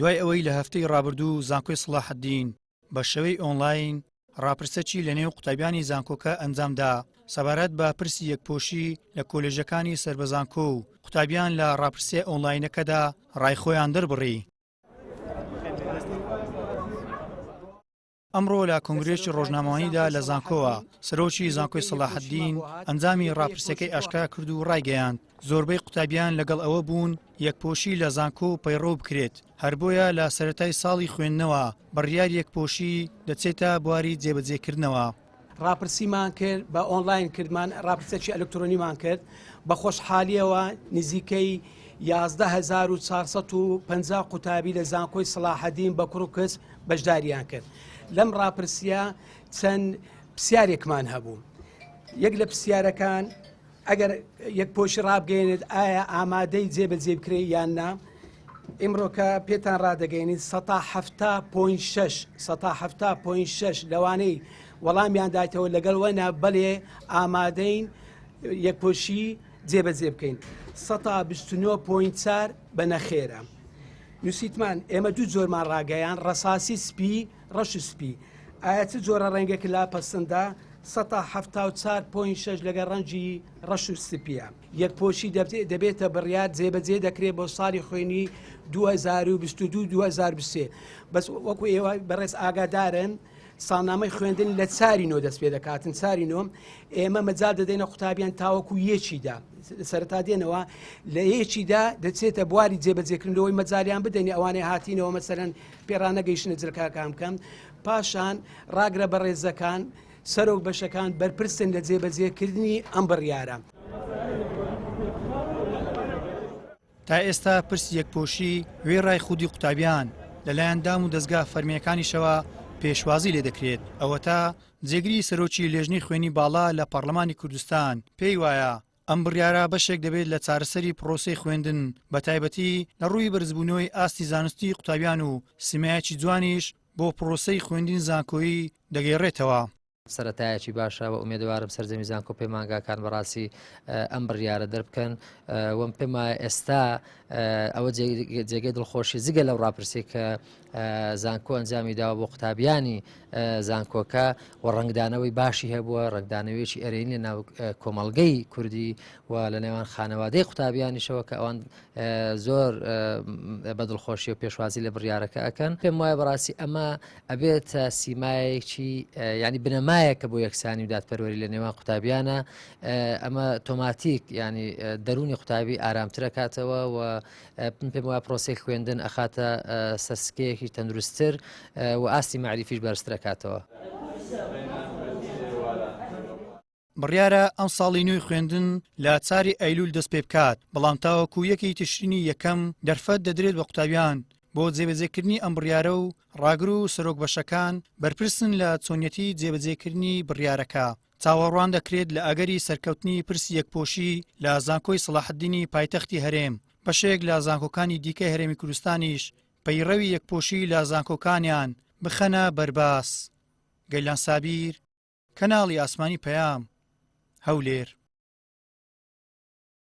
دوای ئەوەی لە هەفتەی ڕابردوو زانکۆی سەلاحەددین بە شێوەی ئۆنلاین ڕاپرسەکی لە نێو قوتابیانی زانکۆکە ئەنجامدا سەبارەت بە پرسی یەکپۆشی لە کۆلێژەکانی سربەزانکۆ و قوتابیان لە ڕاپرسیە ئۆنلاینەکەدا ڕایخۆیان دەربڕی. ئەمڕۆ لە کۆنگرێکی ڕۆژنامەوانیدا لە زانکۆوە سەرۆکی زانکۆی سەلاحەددین ئەنجامی ڕاپرسەکەی ئاشکرا کرد و ڕایگەیاند زۆربەی قوتابیان لەگەڵ ئەوە بوون یەکپۆشی لە زانکۆ پەیڕۆ بکرێت هەر بۆیە لە سەرەتای ساڵی خوێندنەوە بڕیار یەکپۆشی دەچێتە بواری جێبەجێکردنەوە. ڕاپرسیمان کرد بە ئۆنلاین کردمان ڕاپرسێکی ئەلکترۆنیمان کرد بە خۆشحالیەوە نزیکەی 11450 قوتابی لە زانکۆی سەلاحەددین بە کوڕ و کەس بەشداریان کرد. لەم ڕاپرسیە چەند پرسیارێکمان هەبوو. یەک لە پرسیارەکان ئەگەر یەکپۆشی ڕابگەێنێت ئایا ئامادەی جێبەجێ بکرێت یان نا؟ ئیمڕۆکە پێتان ڕدەگەینی 170.6 لەوانەی وەڵامیان دایتەوە لەگەڵ وەنا بەڵێ ئامادەین یەکپۆشی جێبەجێ بکەین 129.4 بە نەخێرە. نووسیتمان ئێمە دوو جۆرمان ڕاگەیان ڕەساسی سپی ڕەش سپی ئایا چ جۆرە ڕەنگێک لا پەسەندە 174.6 لەگە ڕەنجی ڕەش و سپیە. یەکپۆشی دەبێتە بڕیار جێبەجێ دەکرێت بۆ ساڵی خوێنی 2022-2023 بەس وەکو ئێوە بەڕێز ئاگادارن ساڵنامەی خوێندن لە چارینۆ دەست پێ دەکاتن چارینۆم ئێمە مەجال دەدەینە قوتابیان تاوەکو یەکیدا سەرەتا دێنەوە لە یەکیدا دەچێتە بواری جێبەجێکردنەوەی مەجاریان بدەنی ئەوانەی هاتینەوە مەسەرەن پێڕانەگەیشتنە جرکاکان بکەم پاشان ڕاگرە بە ڕێزەکان سەرۆک بەشەکان بەرپرسن لە جێبەجێکردنی ئەم بڕیارە. تا ئێستا پرسی یەکپۆشی وێ ڕای خودی قوتابیان لەلایەن دام و دەستگا فەرمیەکانیشەوە پێشوازی لێ دەکرێت ئەوە تا جێگری سەرۆکی لێژنەی خوێنی باڵا لە پەرلەمانی کوردستان پێی وایە ئەم بڕیارە بەشێک دەبێت لە چارەسەری پرۆسەی خوێندن بە تایبەتی لە ڕووی بەرزبوونەوەی ئاستی زانستی قوتابیان و سمایەکی جوانیش بۆ پرۆسەی خوێندین زانکۆیی دەگەێڕێتەوە. سەرەتایەکی باشە و ئومێدوارم سەرجەمی زانکۆ پەیمانگاکان بەڕاستی ئەم بڕیارە دەربکەن وەم پێم وایە ئێستا ئەوە جێگەی دڵخۆشی زگە لەو ڕاپرسی کە زانکۆ ئەنجامی داوە بۆ قوتابیانی زانکۆکە و ڕنگدانەوەی باشی هەبووە ڕنگدانەوەیکی ئەرێنی لە ناو کۆمەڵگەی کوردی و لە نێوان خانەوادەی قوتابیانیشەوە کە ئەوان زۆر بەدڵخۆشی و پێشوازی لە بڕیارەکە ئەکەن پێم وایە بەڕاستی ئەمە ئەبێت سیمایەکی ینی بنەمایەکە بۆ یەکسانی و دادپەروەری لە نێوان قوتابیانە ئەمە تۆماتیک ینی دەرونی قوتابی ئارامترە کاتەوە و پێم وایە پرۆسەی خوێندن ئەخاتە سەرسکەیەکی تەندروستتر و ئاستی معریفیش بەرزترە کاتەوە. بڕیارە ئەم ساڵی نوێی خوێندن لە چاری ئەیلول دەست پێ بکات بەڵام تاوەکو یەکی تشرینی یەکەم دەرفەت دەدرێت بە قوتابیان بۆ جێبەجێکردنی ئەم بڕیارە و ڕاگر و سەرۆک بەشەکان بەرپرسن لە چۆنیەتی جێبەجێکردنی بڕیارەکە. چاوەڕوان دەکرێت لە ئەگەری سەرکەوتنی پرسی یەکپۆشی لە زانکۆی سەلاحەددینی پایتەختی هەرێم بەشێک لە زانکۆکانی دیکەی هەرێمی کوردستانیش پەیڕەوی یەکپۆشی لە زانکۆکانیان بخەنە بەرباس. گەیلان سابیر، کەناڵی ئاسمانی پەیام، هەولێر.